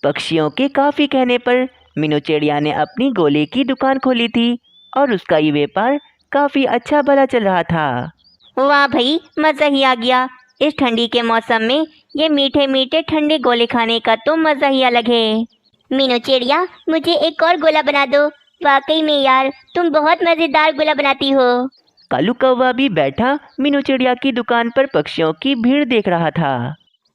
पक्षियों के काफ़ी कहने पर मीनू चिड़िया ने अपनी गोले की दुकान खोली थी और उसका ये व्यापार काफ़ी अच्छा भला चल रहा था। वाह भाई, मज़ा ही आ गया। इस ठंडी के मौसम में ये मीठे मीठे ठंडे गोले खाने का तो मज़ा ही अलग है। मीनू चिड़िया, मुझे एक और गोला बना दो। वाकई में यार, तुम बहुत मज़ेदार गोला बनाती हो। कालू कौवा भी बैठा मीनू चिड़िया की दुकान पर पक्षियों की भीड़ देख रहा था।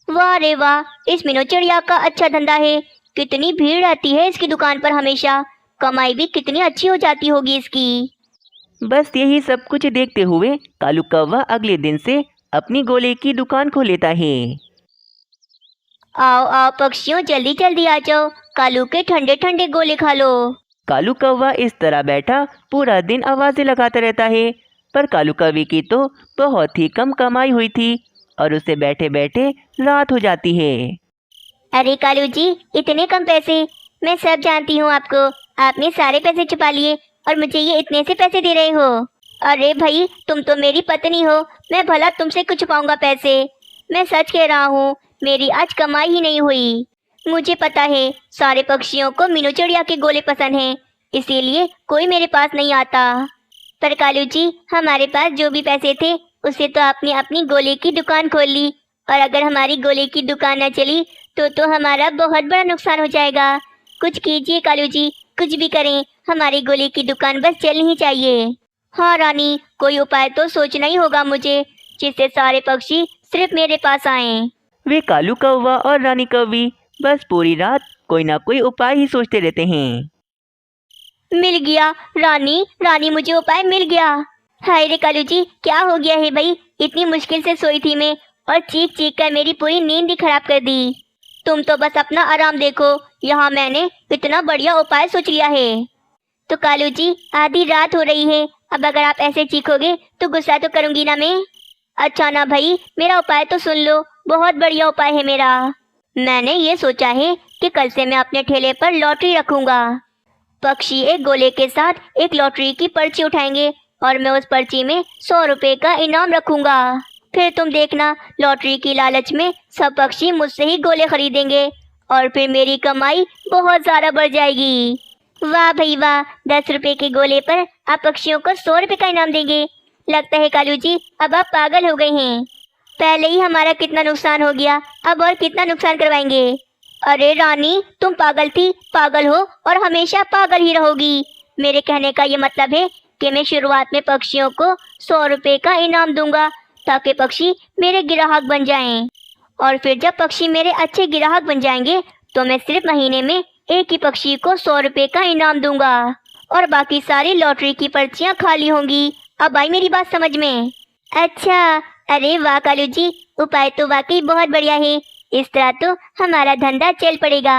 वाह रे वाह, इस मीनू चिड़िया का अच्छा धंधा है। कितनी भीड़ रहती है इसकी दुकान पर हमेशा। कमाई भी कितनी अच्छी हो जाती होगी इसकी। बस यही सब कुछ देखते हुए कालू कौवा अगले दिन से अपनी गोले की दुकान खोल लेता है। आओ आओ पक्षियों, जल्दी जल्दी आ जाओ, कालू के ठंडे ठंडे गोले खा लो। कालू कौवा इस तरह बैठा पूरा दिन आवाज़ें लगाता रहता है, पर कालू कौवे की तो बहुत ही कम कमाई हुई थी और उसे बैठे बैठे रात हो जाती है। अरे कालू जी, इतने कम पैसे? मैं सब जानती हूँ आपको। आपने सारे पैसे छुपा लिए और मुझे ये इतने से पैसे दे रहे हो। अरे भाई, तुम तो मेरी पत्नी हो, मैं भला तुमसे कुछ छुपाऊंगा पैसे? मैं सच कह रहा हूँ, मेरी आज कमाई ही नहीं हुई। मुझे पता है सारे पक्षियों को मीनू चिड़िया के गोले पसंद हैं, इसीलिए कोई मेरे पास नहीं आता। पर कालू जी, हमारे पास जो भी पैसे थे उससे तो आपने अपनी गोले की दुकान खोल ली, और अगर हमारी गोले की दुकान न चली तो हमारा बहुत बड़ा नुकसान हो जाएगा। कुछ कीजिए कालू जी, कुछ भी करें, हमारी गोले की दुकान बस चलनी ही चाहिए। हाँ रानी, कोई उपाय तो सोचना ही होगा मुझे, जिससे सारे पक्षी सिर्फ मेरे पास आएं। वे कालू कौवा और रानी कौवी बस पूरी रात कोई ना कोई उपाय ही सोचते रहते हैं। मिल गया रानी, रानी मुझे उपाय मिल गया। हाय रे कालू जी, क्या हो गया है भाई? इतनी मुश्किल से सोई थी मैं और चीख चीख कर मेरी पूरी नींद ही खराब कर दी। तुम तो बस अपना आराम देखो, यहाँ मैंने इतना बढ़िया उपाय सोच लिया है। तो कालू जी, आधी रात हो रही है, अब अगर आप ऐसे चीखोगे तो गुस्सा तो करूंगी ना मैं। अच्छा ना भाई, मेरा उपाय तो सुन लो, बहुत बढ़िया उपाय है मेरा। मैंने ये सोचा है कि कल से मैं अपने ठेले पर लॉटरी रखूंगा। पक्षी एक गोले के साथ एक लॉटरी की पर्ची उठाएंगे और मैं उस पर्ची में 100 रुपए का इनाम रखूंगा। फिर तुम देखना, लॉटरी की लालच में सब पक्षी मुझसे ही गोले खरीदेंगे और फिर मेरी कमाई बहुत ज़्यादा बढ़ जाएगी। वाह भाई वाह, 10 रुपए के गोले पर आप पक्षियों को 100 रुपए का इनाम देंगे? लगता है कालू जी, अब आप पागल हो गए हैं। पहले ही हमारा कितना नुकसान हो गया, अब और कितना नुकसान करवाएंगे? अरे रानी, तुम पागल थी, पागल हो और हमेशा पागल ही रहोगी। मेरे कहने का ये मतलब है कि मैं शुरुआत में पक्षियों को 100 रुपए का इनाम दूंगा ताकि पक्षी मेरे ग्राहक बन जाएं, और फिर जब पक्षी मेरे अच्छे ग्राहक बन जाएंगे तो मैं सिर्फ महीने में एक ही पक्षी को 100 रुपए का इनाम दूंगा और बाकी सारी लॉटरी की पर्चियां खाली होंगी। अब आई मेरी बात समझ में? अच्छा, अरे वाह कालू जी, उपाय तो वाकई बहुत बढ़िया है। इस तरह तो हमारा धंधा चल पड़ेगा।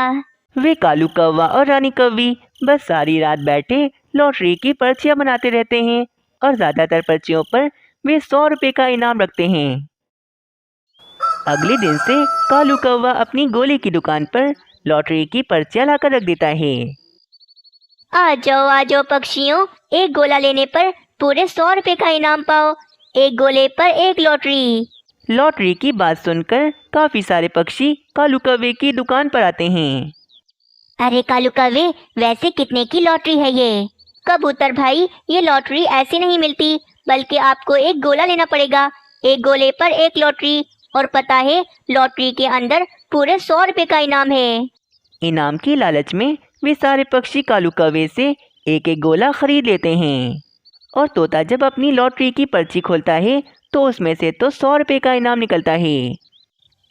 वे कालू कौवा और रानी कौवी बस सारी रात बैठे लॉटरी की पर्चियां बनाते रहते हैं और ज़्यादातर पर्चियों पर वे 100 रुपए का इनाम रखते हैं। अगले दिन से कालू कौवा अपनी गोले की दुकान पर लॉटरी की पर्चियां लाकर रख देता है। आ जाओ पक्षियों, एक गोला लेने पर पूरे 100 रुपए का इनाम पाओ। एक गोले पर एक लॉटरी। लॉटरी की बात सुनकर काफ़ी सारे पक्षी कालू कौवे की दुकान पर आते हैं। अरे कालू कौवे, वैसे कितने की लॉटरी है ये? कबूतर भाई, ये लॉटरी ऐसी नहीं मिलती, बल्कि आपको एक गोला लेना पड़ेगा। एक गोले पर एक लॉटरी, और पता है लॉटरी के अंदर पूरे 100 रुपए का इनाम है। इनाम की लालच में वे सारे पक्षी कालू कौवे से एक एक गोला खरीद लेते हैं और तोता जब अपनी लॉटरी की पर्ची खोलता है तो उसमें से तो 100 रुपए का इनाम निकलता है।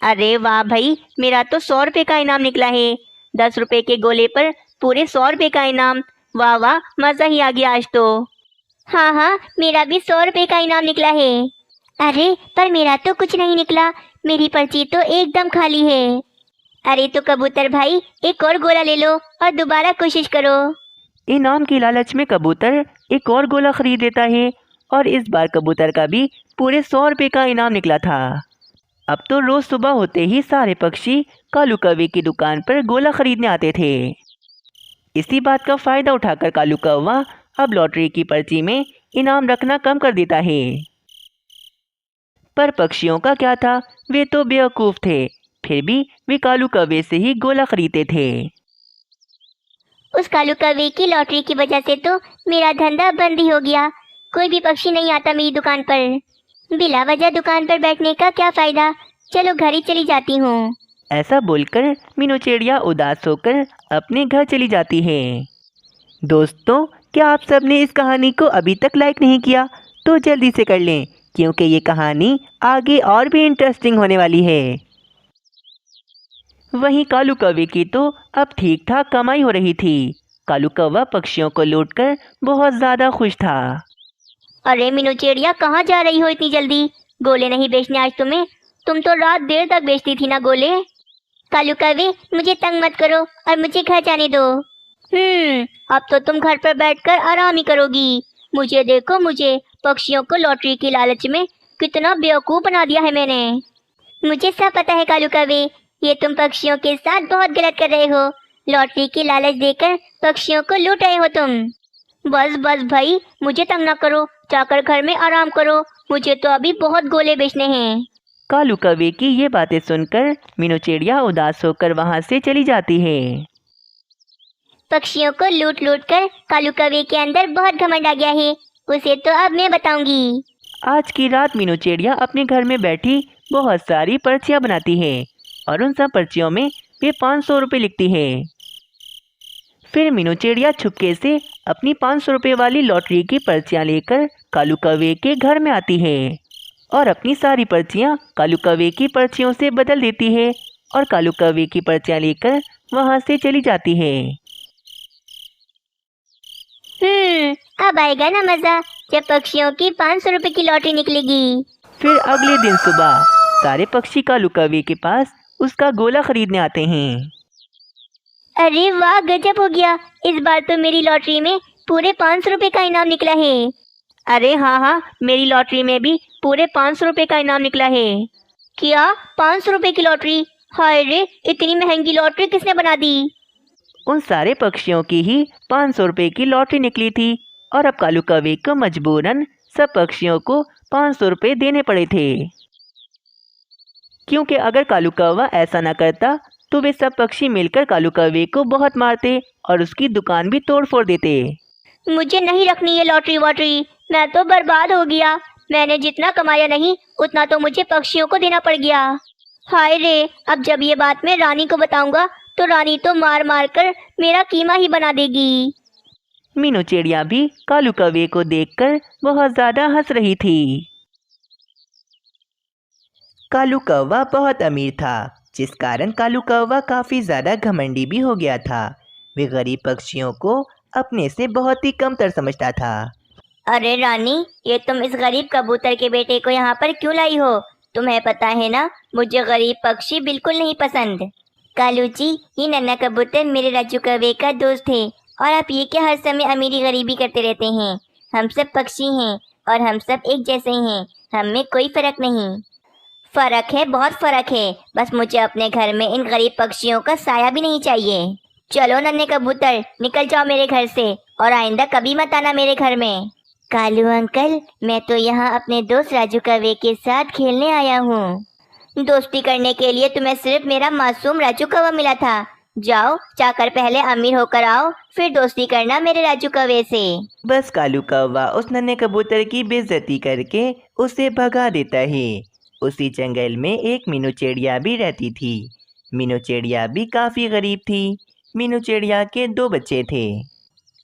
अरे वाह भाई, मेरा तो 100 रुपए का इनाम निकला है। 10 रुपए के गोले पर पूरे 100 रुपए का इनाम। वाह वाह, मज़ा ही आ गया आज तो। हाँ हाँ, मेरा भी 100 रुपए का इनाम निकला है। अरे पर मेरा तो कुछ नहीं निकला, मेरी पर्ची तो एकदम खाली है। अरे तो कबूतर भाई, एक और गोला ले लो और दोबारा कोशिश करो। इनाम की लालच में कबूतर एक और गोला खरीद लेता है और इस बार कबूतर का भी पूरे 100 रुपए का इनाम निकला था। अब तो रोज़ सुबह होते ही सारे पक्षी कालू कौवे की दुकान पर गोला खरीदने आते थे। इसी बात का फ़ायदा उठाकर कालू कौवा अब लॉटरी की पर्ची में इनाम रखना कम कर देता है। पर पक्षियों का क्या था, वे तो बेवकूफ़ थे। फिर भी वे कालू कौवे से ही गोला खरीदते थे। उस कालू कौवे की लॉटरी की वजह से तो मेरा धंधा बंद ही हो गया। कोई भी पक्षी नहीं आता मेरी दुकान पर। बिला वजह दुकान पर बैठने का क्या फायदा। चलो घर ही चली जाती हूँ। ऐसा बोलकर मीनू चिड़िया उदास होकर अपने घर चली जाती है। दोस्तों, क्या आप सब ने इस कहानी को अभी तक लाइक नहीं किया तो जल्दी से कर लें, क्योंकि ये कहानी आगे और भी इंटरेस्टिंग होने वाली है। वहीं कालू कौवे की तो अब ठीक ठाक कमाई हो रही थी। कालू कौवा पक्षियों को लूटकर बहुत ज़्यादा खुश था। अरे मीनू चिड़िया, कहाँ जा रही हो इतनी जल्दी? गोले नहीं बेचने आज तुम्हें? तुम तो रात देर तक बेचती थी ना गोले। कालू कौवे, मुझे तंग मत करो और मुझे घर जाने दो। अब तो तुम घर पर बैठकर आराम ही करोगी। मुझे देखो, मुझे पक्षियों को लॉटरी की लालच में कितना बेवकूफ़ बना दिया है मैंने। मुझे सब पता है कालू कौवे, ये तुम पक्षियों के साथ बहुत गलत कर रहे हो। लॉटरी की लालच देकर पक्षियों को लूट रहे हो तुम। बस बस भाई, मुझे तंग ना करो, जाकर घर में आराम करो। मुझे तो अभी बहुत गोले बेचने हैं। कालू कौवे की ये बातें सुनकर मीनू चिड़िया उदास होकर वहाँ से चली जाती है। पक्षियों को लूट लूट कर कालू कौवे के अंदर बहुत घमंड आ गया है। उसे तो अब मैं बताऊंगी। आज की रात मीनू चिड़िया अपने घर में बैठी बहुत सारी पर्चियाँ बनाती है और उन सब पर्चियों में वे 500 रुपये लिखती है। फिर मीनू चिड़िया छुपके से अपनी 500 रुपये वाली लॉटरी की पर्चियाँ लेकर कालू कौवे के घर में आती है और अपनी सारी पर्चियाँ कालू कौवे की पर्चियों से बदल देती है और कालू कौवे की पर्चियाँ लेकर वहाँ से चली जाती है। अब आएगा ना मजा, जब पक्षियों की 500 रुपए की लॉटरी निकलेगी। फिर अगले दिन सुबह सारे पक्षी कालू कौवे के पास उसका गोला खरीदने आते हैं। अरे वाह, गजब हो गया। इस बार तो मेरी लॉटरी में पूरे 500 रुपए का इनाम निकला है। अरे हाँ, मेरी लॉटरी में भी पूरे 500 रुपये का इनाम निकला है। क्या 500 रुपए की लॉटरी? हाय रे, इतनी महंगी लॉटरी किसने बना दी? उन सारे पक्षियों की ही 500 रुपये की लॉटरी निकली थी और अब कालू कौवे को मजबूरन सब पक्षियों को 500 रुपये देने पड़े थे, क्योंकि अगर कालू कौवा ऐसा न करता तो वे सब पक्षी मिलकर कालू कौवे को बहुत मारते और उसकी दुकान भी तोड़ फोड़ देते। मुझे नहीं रखनी ये लॉटरी वॉटरी, मैं तो बर्बाद हो गया। मैंने जितना कमाया नहीं उतना तो मुझे पक्षियों को देना पड़ गया। हाय रे, अब जब ये बात मैं रानी को बताऊंगा तो रानी तो मार मार कर मेरा कीमा ही बना देगी। मीनू चिड़िया भी कालू कौवे को देखकर बहुत ज़्यादा हंस रही थी। कालू कौवा बहुत अमीर था, जिस कारण कालू कौवा काफ़ी ज़्यादा घमंडी भी हो गया था। वे गरीब पक्षियों को अपने से बहुत ही कमतर समझता था। अरे रानी, ये तुम इस गरीब कबूतर के बेटे को यहाँ पर क्यों लाई हो? तुम्हें पता है ना, मुझे गरीब पक्षी बिल्कुल नहीं पसंद। कालू जी, ये नन्हा कबूतर मेरे राजू कौवे का दोस्त है और आप ये क्या हर समय अमीरी गरीबी करते रहते हैं? हम सब पक्षी हैं और हम सब एक जैसे हैं, हम में कोई फर्क नहीं। फर्क है, बहुत फर्क है। बस मुझे अपने घर में इन गरीब पक्षियों का साया भी नहीं चाहिए। चलो नन्हे कबूतर, निकल जाओ मेरे घर से और आइंदा कभी मत आना मेरे घर में। कालू अंकल, मैं तो यहाँ अपने दोस्त राजू कौवे के साथ खेलने आया हूँ। दोस्ती करने के लिए तुम्हें सिर्फ मेरा मासूम राजू कौवा मिला था। जाओ, जाकर पहले अमीर होकर आओ, फिर दोस्ती करना मेरे राजू कौवे से। बस कालू कौवा उस नन्हे कबूतर की बेइज्जती करके उसे भगा देता है। उसी जंगल में एक मीनू चिड़िया भी रहती थी। मीनू चिड़िया भी काफ़ी गरीब थी। मीनू चिड़िया के 2 बच्चे थे।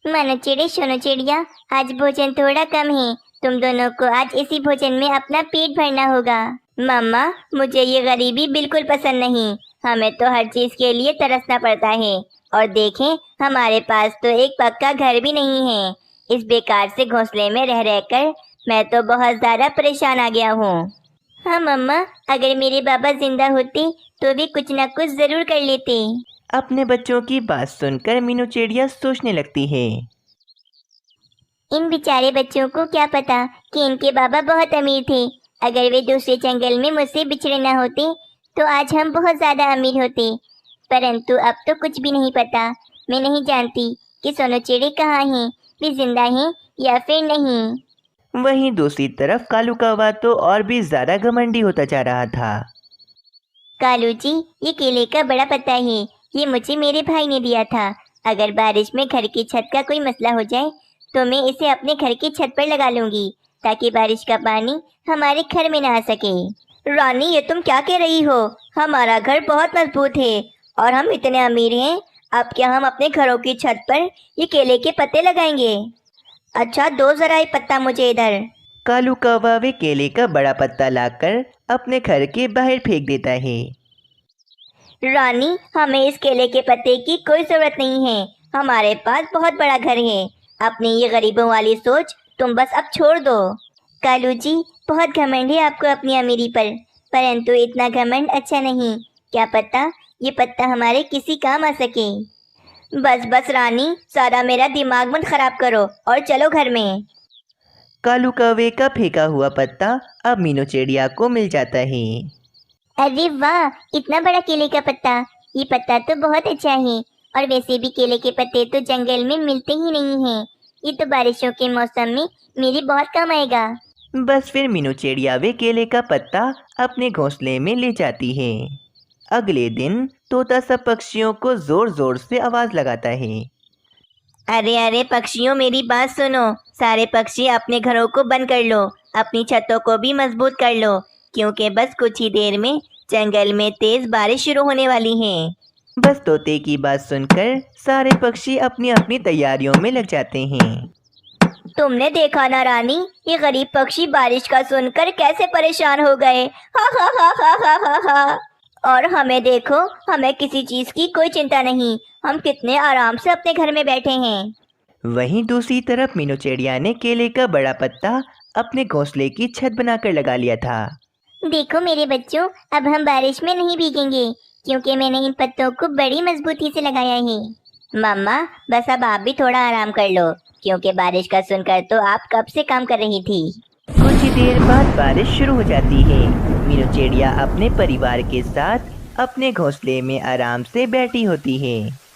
मानो चिड़े सोनो चिड़िया, आज भोजन थोड़ा कम है। तुम दोनों को आज इसी भोजन में अपना पेट भरना होगा। मम्मा, मुझे ये गरीबी बिल्कुल पसंद नहीं। हमें तो हर चीज़ के लिए तरसना पड़ता है और देखें, हमारे पास तो एक पक्का घर भी नहीं है। इस बेकार से घोंसले में रह रहकर मैं तो बहुत ज़्यादा परेशान आ गया हूँ। हाँ मम्मा, अगर मेरे बाबा जिंदा होते तो भी कुछ न कुछ ज़रूर कर लेते। अपने बच्चों की बात सुनकर मीनू चिड़िया सोचने लगती है। इन बेचारे बच्चों को क्या पता कि इनके बाबा बहुत अमीर थे। अगर वे दूसरे जंगल में मुझसे बिछड़े न होते तो आज हम बहुत ज़्यादा अमीर होते। परंतु अब तो कुछ भी नहीं पता। मैं नहीं जानती कि सोनो चिड़े कहाँ हैं, वे जिंदा हैं या फिर नहीं। वहीं दूसरी तरफ कालू कौवा तो और भी ज़्यादा घमंडी होता जा रहा था। कालू जी, ये केले का बड़ा पत्ता है। ये मुझे मेरे भाई ने दिया था। अगर बारिश में घर की छत का कोई मसला हो जाए तो मैं इसे अपने घर की छत पर लगा लूंगी, ताकि बारिश का पानी हमारे घर में ना आ सके। रानी, ये तुम क्या कह रही हो? हमारा घर बहुत मजबूत है और हम इतने अमीर हैं। अब क्या हम अपने घरों की छत पर ये केले के पत्ते लगाएंगे? अच्छा, दो जरा ये पत्ता मुझे इधर। कालू कौवा वे केले का बड़ा पत्ता लाकर अपने घर के बाहर फेंक देता है। रानी, हमें इस केले के पत्ते की कोई जरूरत नहीं है। हमारे पास बहुत बड़ा घर है। अपनी ये गरीबों वाली सोच तुम बस अब छोड़ दो। कालू जी, बहुत घमंड है आपको अपनी अमीरी पर, परंतु इतना घमंड अच्छा नहीं। क्या पता ये पत्ता हमारे किसी काम आ सके। बस बस रानी, सारा मेरा दिमाग मत खराब करो और चलो घर में। कालू कौवे का फेंका हुआ पत्ता अब मीनू चिड़िया को मिल जाता है। अरे वाह, इतना बड़ा केले का पत्ता! ये पत्ता तो बहुत अच्छा है। और वैसे भी केले के पत्ते तो जंगल में मिलते ही नहीं हैं। ये तो बारिशों के मौसम में मेरे बहुत काम आएगा। बस फिर मीनू चिड़िया वे केले का पत्ता अपने घोंसले में ले जाती है। अगले दिन तोता सब पक्षियों को जोर जोर से आवाज लगाता है। अरे अरे पक्षियों, मेरी बात सुनो। सारे पक्षी अपने घरों को बंद कर लो, अपनी छतों को भी मजबूत कर लो, क्योंकि बस कुछ ही देर में जंगल में तेज बारिश शुरू होने वाली है। बस तोते की बात सुनकर सारे पक्षी अपनी अपनी तैयारियों में लग जाते हैं। तुमने देखा ना रानी, ये गरीब पक्षी बारिश का सुनकर कैसे परेशान हो गए। हा हा हा हा हा हा हा। और हमें देखो, हमें किसी चीज की कोई चिंता नहीं। हम कितने आराम से अपने घर में बैठे हैं। वहीं दूसरी तरफ मीनू चिड़िया ने केले का बड़ा पत्ता अपने घोंसले की छत बनाकर लगा लिया था। देखो मेरे बच्चों, अब हम बारिश में नहीं भीगेंगे, क्योंकि मैंने इन पत्तों को बड़ी मजबूती से लगाया है। मम्मा, बस अब आप भी थोड़ा आराम कर लो, क्योंकि बारिश का सुनकर तो आप कब से काम कर रही थी। कुछ ही देर बाद बारिश शुरू हो जाती है। मीनू चिड़िया अपने परिवार के साथ अपने घोंसले में आराम से बैठी होती है।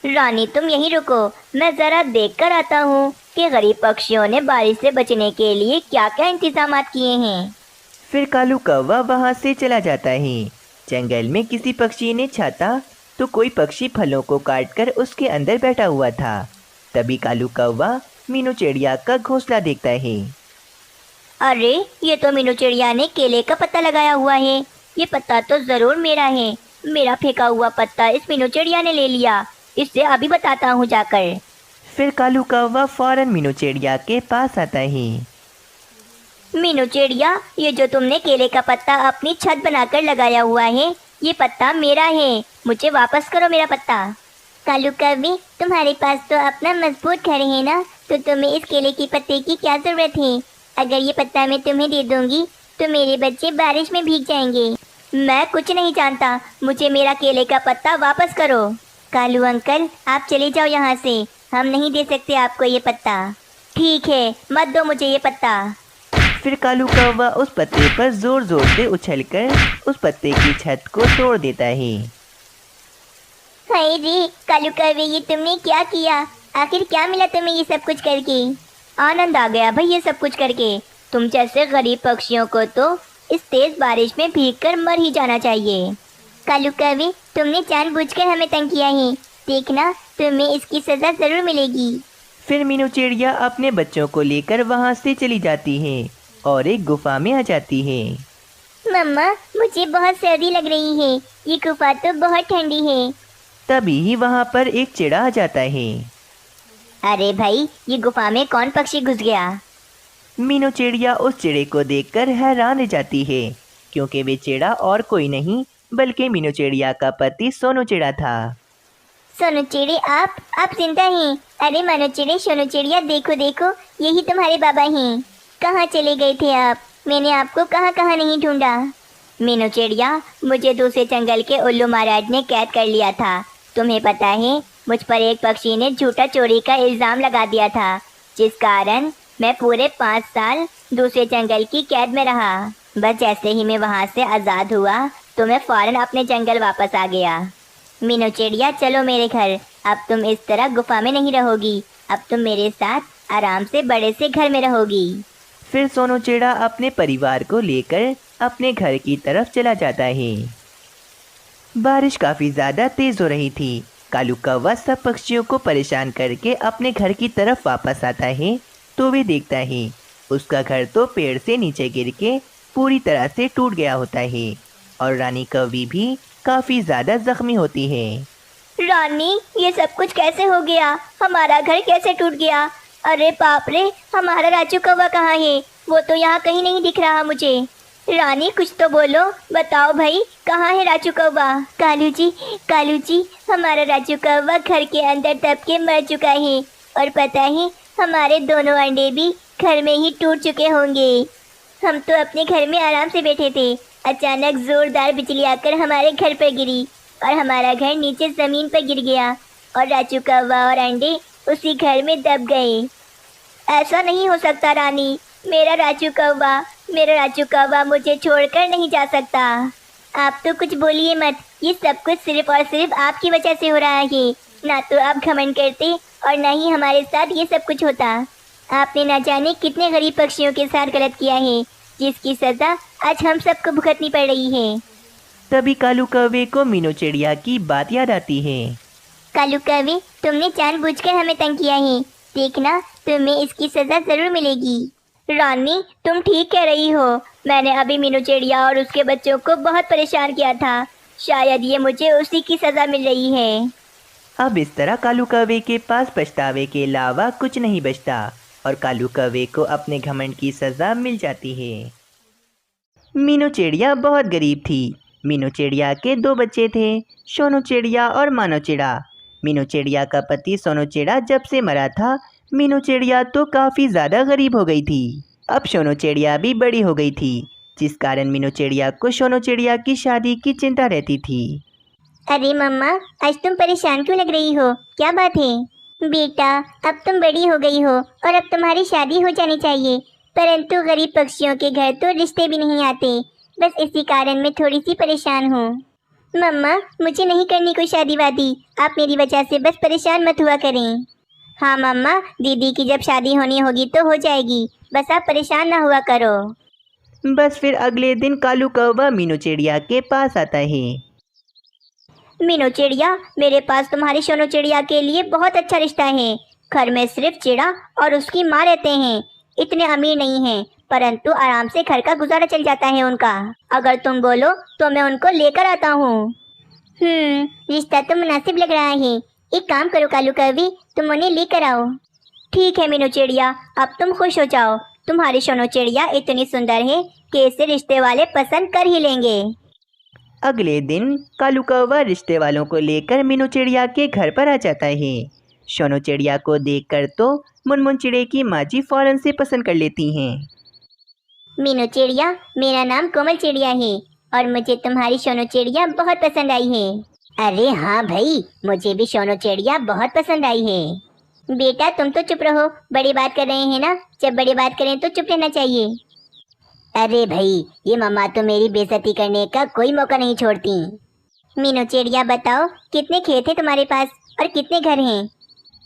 रानी, तुम यहीं रुको, मैं जरा देख कर आता हूँ कि गरीब पक्षियों ने बारिश से बचने के लिए क्या क्या इंतजाम किए हैं। फिर कालू कौवा वहां से चला जाता है। जंगल में किसी पक्षी ने छाता तो कोई पक्षी फलों को काटकर उसके अंदर बैठा हुआ था। तभी कालू कौवा मीनू चिड़िया का घोंसला देखता है। अरे, ये तो मीनू चिड़िया ने केले का पत्ता लगाया हुआ है। ये पत्ता तो जरूर मेरा है। मेरा फेंका हुआ पत्ता इस मीनू चिड़िया ने ले लिया। इससे अभी बताता हूँ जाकर। फिर कालू कौवा फौरन मीनू चिड़िया के पास आता है। मीनू चिड़िया, ये जो तुमने केले का पत्ता अपनी छत बनाकर लगाया हुआ है, ये पत्ता मेरा है। मुझे वापस करो मेरा पत्ता। कालू कौवे, तुम्हारे पास तो अपना मजबूत घर है ना, तो तुम्हें इस केले के पत्ते की क्या जरूरत है? अगर ये पत्ता मैं तुम्हें दे दूंगी तो मेरे बच्चे बारिश में भीग जाएंगे। मैं कुछ नहीं जानता, मुझे मेरा केले का पत्ता वापस करो। कालू अंकल, आप चले जाओ यहाँ से, हम नहीं दे सकते आपको ये पत्ता। ठीक है, मत दो मुझे ये पत्ता। फिर कालू कौवा उस पत्ते पर जोर जोर से उछलकर उस पत्ते की छत को तोड़ देता है। हाय रे कालू कौवे, ये तुमने क्या किया? आखिर क्या मिला तुम्हें ये सब कुछ करके? आनंद आ गया भाई ये सब कुछ करके। तुम जैसे गरीब पक्षियों को तो इस तेज बारिश में भीगकर मर ही जाना चाहिए। कालू कौवे, तुमने जानबूझकर हमें तंग किया है। देखना, तुम्हें इसकी सजा जरूर मिलेगी। फिर मीनू चिड़िया अपने बच्चों को लेकर वहाँ से चली जाती है और एक गुफा में आ जाती है। मम्मा, मुझे बहुत सर्दी लग रही है। ये गुफा तो बहुत ठंडी है। तभी ही वहाँ पर एक चिड़ा आ जाता है। अरे भाई, ये गुफा में कौन पक्षी घुस गया? मीनू चिड़िया उस चिड़े को देखकर हैरान रह जाती है, क्योंकि वे चिड़ा और कोई नहीं बल्कि मीनू चिड़िया का पति सोनू चिड़ा था। सोनू चिड़े, आप जिंदा हैं? अरे मानो चिड़े, सोनू चिड़िया, देखो देखो, यही तुम्हारे बाबा हैं। कहाँ चले गए थे आप? मैंने आपको कहाँ कहाँ नहीं ढूंढा। मीनू चिड़िया, मुझे दूसरे जंगल के उल्लू महाराज ने कैद कर लिया था। तुम्हें पता है, मुझ पर एक पक्षी ने झूठा चोरी का इल्ज़ाम लगा दिया था, जिस कारण मैं पूरे 5 साल दूसरे जंगल की कैद में रहा। बस जैसे ही मैं वहाँ से आज़ाद हुआ तो मैं फ़ौरन अपने जंगल वापस आ गया। मीनू चिड़िया, चलो मेरे घर। अब तुम इस तरह गुफा में नहीं रहोगी। अब तुम मेरे साथ आराम से बड़े से घर में रहोगी। फिर सोनू चिड़ा अपने परिवार को लेकर अपने घर की तरफ चला जाता है। बारिश काफ़ी ज़्यादा तेज़ हो रही थी। कालू कौवा सब पक्षियों को परेशान करके अपने घर की तरफ वापस आता है तो वे देखता है उसका घर तो पेड़ से नीचे गिर के पूरी तरह से टूट गया होता है और रानी कौवी भी काफ़ी ज़्यादा ज़ख्मी होती है। रानी, ये सब कुछ कैसे हो गया? हमारा घर कैसे टूट गया? अरे बाप रे, हमारा राजू कौवा कहाँ है? वो तो यहाँ कहीं नहीं दिख रहा मुझे। रानी, कुछ तो बोलो, बताओ भाई, कहाँ है राजू कौवा? कालू जी, हमारा राजू कौवा घर के अंदर दब के मर चुका है और पता है हमारे दोनों अंडे भी घर में ही टूट चुके होंगे। हम तो अपने घर में आराम से बैठे थे, अचानक जोरदार बिजली आकर हमारे घर पर गिरी और हमारा घर नीचे ज़मीन पर गिर गया और राजू कौवा और अंडे उसी घर में दब गए। ऐसा नहीं हो सकता रानी, मेरा राजू कौवा मुझे छोड़कर नहीं जा सकता। आप तो कुछ बोलिए मत, ये सब कुछ सिर्फ और सिर्फ आपकी वजह से हो रहा है। ना तो आप घमंड करते और ना ही हमारे साथ ये सब कुछ होता। आपने ना जाने कितने गरीब पक्षियों के साथ गलत किया है, जिसकी सज़ा आज हम सबको भुगतनी पड़ रही है। तभी कालू कौवे को मीनू चिड़िया की बात याद आती है। कालू कौवे, तुमने जानबूझकर हमें तंग किया है, देखना तुम्हें इसकी सज़ा ज़रूर मिलेगी। रानी, तुम ठीक कह रही हो, मैंने अभी मीनू चिड़िया और उसके बच्चों को बहुत परेशान किया था, शायद ये मुझे उसी की सज़ा मिल रही है। अब इस तरह कालू कौवे के पास पछतावे के अलावा कुछ नहीं बचता और कालू कौवे को अपने घमंड की सज़ा मिल जाती है। मीनू चिड़िया बहुत गरीब थी। मीनू चिड़िया के 2 बच्चे थे, सोनू चिड़िया और मानो चिड़ा। मीनू चिड़िया का पति सोनू चिड़ा जब से मरा था, मीनू चिड़िया तो काफ़ी ज़्यादा गरीब हो गई थी। अब सोनू चिड़िया भी बड़ी हो गई थी, जिस कारण मीनू चिड़िया को सोनू चिड़िया की शादी की चिंता रहती थी। अरे मम्मा, आज तुम परेशान क्यों लग रही हो? क्या बात है? बेटा, अब तुम बड़ी हो गई हो और अब तुम्हारी शादी हो जानी चाहिए, परंतु गरीब पक्षियों के घर तो रिश्ते भी नहीं आते, बस इसी कारण मैं थोड़ी सी परेशान हूँ। मम्मा, मुझे नहीं करनी कोई शादी वादी, आप मेरी वजह से बस परेशान मत हुआ करें। हाँ मम्मा, दीदी की जब शादी होनी होगी तो हो जाएगी, बस आप परेशान ना हुआ करो। बस फिर अगले दिन कालू कौवा मीनू चिड़िया के पास आता है। मीनू चिड़िया, मेरे पास तुम्हारी सोनू चिड़िया के लिए बहुत अच्छा रिश्ता है। घर में सिर्फ चिड़ा और उसकी माँ रहते हैं, इतने अमीर नहीं हैं, परंतु आराम से घर का गुजारा चल जाता है उनका। अगर तुम बोलो तो मैं उनको लेकर आता हूँ। रिश्ता तो मुनासिब लग रहा है, एक काम करो कालू कौवे, तुम उन्हें लेकर आओ। ठीक है मीनू चिड़िया, अब तुम खुश हो जाओ, तुम्हारी सोनू चिड़िया इतनी सुंदर है कि इसे रिश्ते वाले पसंद कर ही लेंगे। अगले दिन कालू कौवा रिश्ते वालों को लेकर मीनू चिड़िया के घर पर आ जाता है। सोनू चिड़िया को देखकर तो मुनमुन चिड़े की माँ जी फौरन से पसंद कर लेती हैं। मीनू चिड़िया, मेरा नाम कोमल चिड़िया है और मुझे तुम्हारी सोनू चिड़िया बहुत पसंद आई है। अरे हाँ भाई, मुझे भी सोनू चिड़िया बहुत पसंद आई है। बेटा तुम तो चुप रहो, बड़ी बात कर रहे हैं ना, जब बड़ी बात करें तो चुप रहना चाहिए। अरे भाई, ये मम्मा तो मेरी बेइज्जती करने का कोई मौका नहीं छोड़ती। मीनू चिड़िया बताओ, कितने खेत हैं तुम्हारे पास और कितने घर हैं?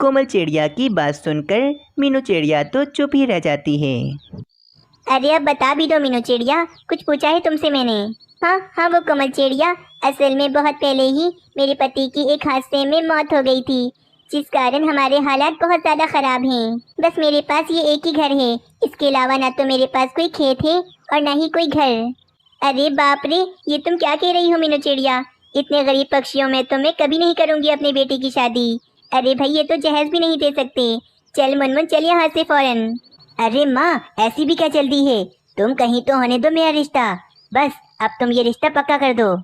कोमल चिड़िया की बात सुनकर मीनू चिड़िया तो चुप ही रह जाती है। अरे अब बता भी दो मीनू चिड़िया, कुछ पूछा है तुमसे मैंने। हाँ वो कोमल चिड़िया, असल में बहुत पहले ही मेरे पति की एक हादसे में मौत हो गई थी, जिस कारण हमारे हालात बहुत ज़्यादा ख़राब हैं। बस मेरे पास ये एक ही घर है, इसके अलावा ना तो मेरे पास कोई खेत है और ना ही कोई घर। अरे बाप रे, ये तुम क्या कह रही हो मीनू चिड़िया? इतने गरीब पक्षियों में तो मैं कभी नहीं करूँगी अपनी बेटी की शादी। अरे भाई, ये तो जहेज भी नहीं दे सकते। चल मुनमुन, चल यहाँ से फ़ौरन। अरे माँ, ऐसी भी क्या जल्दी है? तुम कहीं तो होने दो मेरा रिश्ता, बस अब तुम ये रिश्ता पक्का कर दो।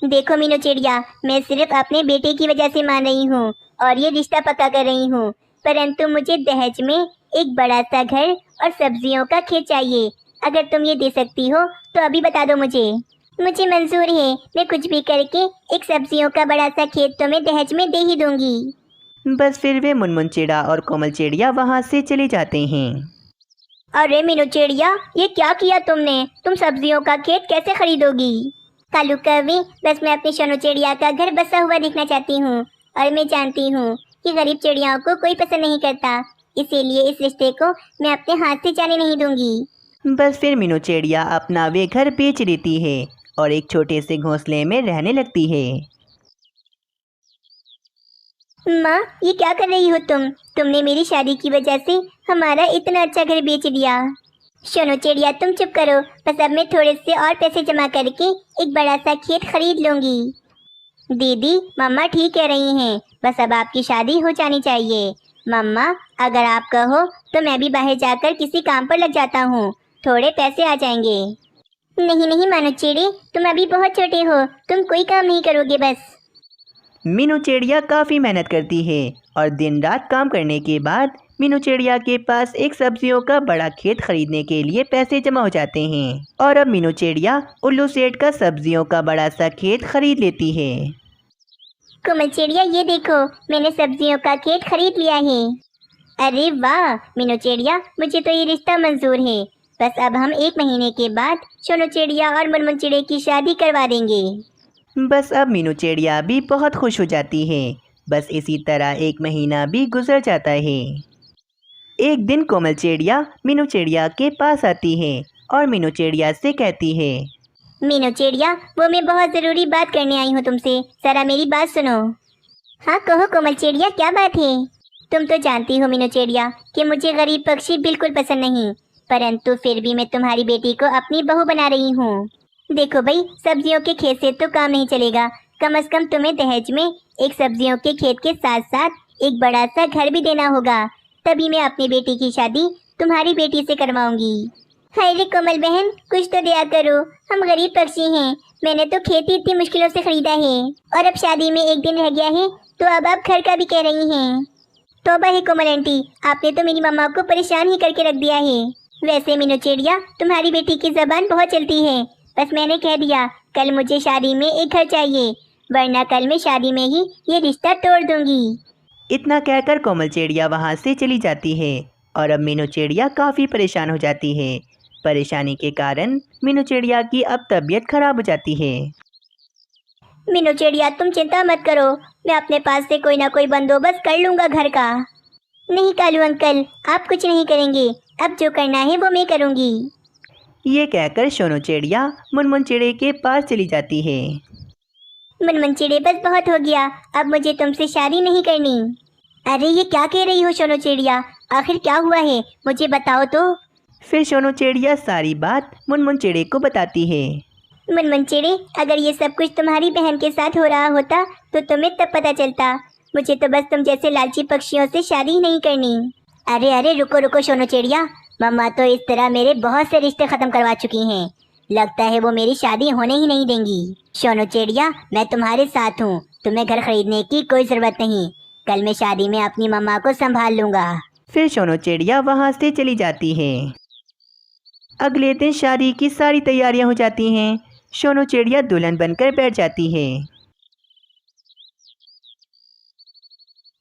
देखो मीनू चिड़िया, मैं सिर्फ अपने बेटे की वजह से मान रही हूँ और ये रिश्ता पक्का कर रही हूँ, परंतु मुझे दहेज में एक बड़ा सा घर और सब्जियों का खेत चाहिए। अगर तुम ये दे सकती हो तो अभी बता दो मुझे। मुझे मंजूर है, मैं कुछ भी करके एक सब्जियों का बड़ा सा खेत तुम्हें दहेज में दे ही दूंगी। बस फिर वे मुनमुन चिड़ा और कोमल चिड़िया वहाँ से चले जाते हैं। अरे मीनू चिड़िया, ये क्या किया तुमने? तुम सब्जियों का खेत कैसे खरीदोगी? कालू कौवे, बस मैं अपनी सोनू चिड़िया का घर बसा हुआ देखना चाहती हूँ और मैं जानती हूँ कि गरीब चिड़ियाओं को कोई पसंद नहीं करता, इसीलिए इस रिश्ते को मैं अपने हाथ से जाने नहीं दूंगी। बस फिर मीनू चिड़िया अपना वे घर बेच देती है और एक छोटे से घोंसले में रहने लगती है। माँ, ये क्या कर रही हो तुमने मेरी शादी की वजह से हमारा इतना अच्छा घर बेच दिया। सोनू चिड़िया, तुम चुप करो। बस अब मैं थोड़े से और पैसे जमा करके एक बड़ा सा खेत खरीद लूंगी। दीदी, मम्मा ठीक कह रही हैं। बस अब आपकी शादी हो जानी चाहिए। मम्मा, अगर आप कहो तो मैं भी बाहर जाकर किसी काम पर लग जाता हूँ, थोड़े पैसे आ जाएंगे। नहीं नहीं मानो चिड़ी, तुम अभी बहुत छोटे हो, तुम कोई काम नहीं करोगे। बस मीनू चिड़िया काफ़ी मेहनत करती है और दिन रात काम करने के बाद मीनू चिड़िया के पास एक सब्जियों का बड़ा खेत खरीदने के लिए पैसे जमा हो जाते हैं और अब मीनू चिड़िया उल्लू सेठ का सब्जियों का बड़ा सा खेत खरीद लेती है। कोमल चिड़िया, ये देखो, मैंने सब्जियों का खेत खरीद लिया है। अरे वाह मीनू चिड़िया, मुझे तो ये रिश्ता मंजूर है। बस अब हम 1 महीने के बाद सोनू चिड़िया और मुनमुन चिड़े की शादी करवा देंगे। बस अब मीनू चिड़िया भी बहुत खुश हो जाती है। बस इसी तरह 1 महीना भी गुजर जाता है। एक दिन कोमल चिड़िया मीनू चिड़िया के पास आती है और मीनू चिड़िया से कहती है, मीनू चिड़िया, वो मैं बहुत ज़रूरी बात करने आई हूँ तुमसे, जरा मेरी बात सुनो। हाँ कहो कोमल चिड़िया, क्या बात है? तुम तो जानती हो मीनू चिड़िया कि मुझे गरीब पक्षी बिल्कुल पसंद नहीं, परंतु फिर भी मैं तुम्हारी बेटी को अपनी बहू बना रही हूँ। देखो भाई, सब्जियों के खेत से तो काम नहीं चलेगा। कम से कम तुम्हें दहेज में एक सब्जियों के खेत के साथ साथ एक बड़ा सा घर भी देना होगा, तभी मैं अपनी बेटी की शादी तुम्हारी बेटी से करवाऊंगी। हाय रे कोमल बहन, कुछ तो दिया करो, हम गरीब पक्षी हैं। मैंने तो खेती इतनी मुश्किलों से खरीदा है और अब शादी में 1 दिन रह गया है, तो अब आप घर का भी कह रही हैं। तौबा है कोमल आंटी, आपने तो मेरी मम्मा को परेशान ही करके रख दिया है। वैसे मीनू चिड़िया, तुम्हारी बेटी की जबान बहुत चलती है। बस मैंने कह दिया कल मुझे शादी में एक घर चाहिए, वरना कल मैं शादी में ही ये रिश्ता तोड़ दूंगी। इतना कहकर कोमल चिड़िया वहाँ से चली जाती है और अब मीनू चिड़िया काफ़ी परेशान हो जाती है। परेशानी के कारण मीनू चिड़िया की अब तबीयत खराब हो जाती है। मीनू चिड़िया, तुम चिंता मत करो, मैं अपने पास से कोई ना कोई बंदोबस्त कर लूँगा घर का। नहीं कालू अंकल, आप कुछ नहीं करेंगे, अब जो करना है वो मैं करूँगी। ये कहकर सोनू चिड़िया मुनमुन चिड़े के पास चली जाती है। मुनमुन चिड़े, बस बहुत हो गया, अब मुझे तुमसे शादी नहीं करनी। अरे ये क्या कह रही हो सोनू चिड़िया, आखिर क्या हुआ है, मुझे बताओ तो। फिर सोनू चिड़िया सारी बात मुनमुन चिड़े को बताती है। मुनमुन चिड़े, अगर ये सब कुछ तुम्हारी बहन के साथ हो रहा होता तो तुम्हें तब पता चलता। मुझे तो बस तुम जैसे लालची पक्षियों से शादी ही नहीं करनी। अरे अरे रुको रुको सोनू चिड़िया, मम्मा तो इस तरह मेरे बहुत से रिश्ते ख़त्म करवा चुकी हैं, लगता है वो मेरी शादी होने ही नहीं देंगी। सोनू चिड़िया, मैं तुम्हारे साथ हूँ, तुम्हें घर खरीदने की कोई ज़रूरत नहीं, कल मैं शादी में अपनी मम्मा को संभाल लूँगा। फिर सोनू चिड़िया वहाँ से चली जाती है। अगले दिन शादी की सारी तैयारियां हो जाती हैं। सोनू चिड़िया दुल्हन बनकर बैठ जाती है।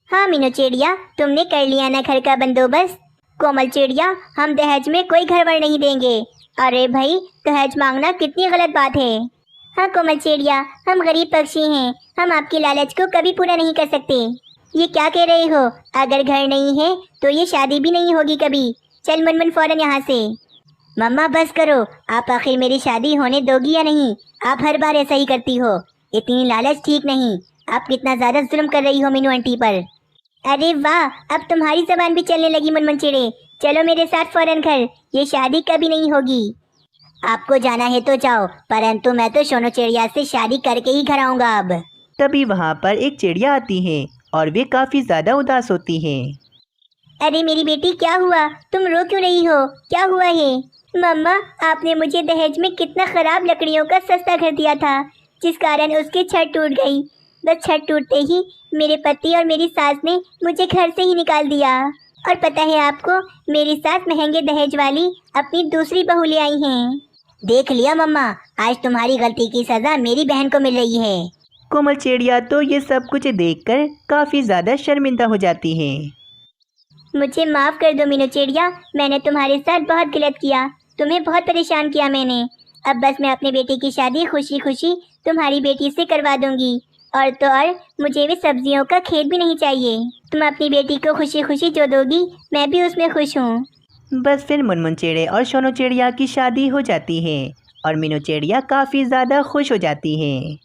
हाँ मीनू चिड़िया, तुमने कर लिया ना घर का बंदोबस्त। कोमल चिड़िया, हम दहेज में कोई घर वर नहीं देंगे। अरे भाई, दहेज मांगना कितनी गलत बात है। हाँ कोमल चिड़िया, हम गरीब पक्षी हैं, हम आपकी लालच को कभी पूरा नहीं कर सकते। ये क्या कह रहे हो, अगर घर नहीं है तो ये शादी भी नहीं होगी कभी। चल मुनमुन, फौरन यहाँ से। मम्मा बस करो, आप आखिर मेरी शादी होने दोगी या नहीं? आप हर बार ऐसा ही करती हो, इतनी लालच ठीक नहीं। आप कितना ज़्यादा जुल्म कर रही हो मीनू आंटी पर। अरे वाह, अब तुम्हारी जबान भी चलने लगी मुनमुन चिड़े। चलो मेरे साथ फौरन घर, ये शादी कभी नहीं होगी। आपको जाना है तो जाओ, परंतु मैं तो सोनू चिड़िया से शादी करके ही घर आऊँगा अब। तभी वहाँ पर एक चिड़िया आती है और वे काफ़ी ज़्यादा उदास होती है। अरे मेरी बेटी, क्या हुआ, तुम रो क्यों रही हो, क्या हुआ है? मम्मा, आपने मुझे दहेज में कितना ख़राब लकड़ियों का सस्ता घर दिया था, जिस कारण उसकी छत टूट गई। बस छत टूटते ही मेरे पति और मेरी सास ने मुझे घर से ही निकाल दिया। और पता है आपको, मेरी सास महंगे दहेज वाली अपनी दूसरी बहू ले आई हैं। देख लिया मम्मा, आज तुम्हारी गलती की सज़ा मेरी बहन को मिल रही है। कोमल चिड़िया तो ये सब कुछ देखकर काफ़ी ज़्यादा शर्मिंदा हो जाती है। मुझे माफ़ कर दो मीनू चिड़िया, मैंने तुम्हारे साथ बहुत गलत किया, तुम्हें बहुत परेशान किया मैंने। अब बस मैं अपनी बेटी की शादी खुशी खुशी तुम्हारी बेटी से करवा दूंगी। और तो और, मुझे भी सब्जियों का खेत भी नहीं चाहिए। तुम अपनी बेटी को खुशी खुशी जो दोगी, मैं भी उसमें खुश हूँ। बस फिर मुनमुन चिड़े और सोनू चिड़िया की शादी हो जाती है और मीनू चिड़िया काफ़ी ज़्यादा खुश हो जाती है।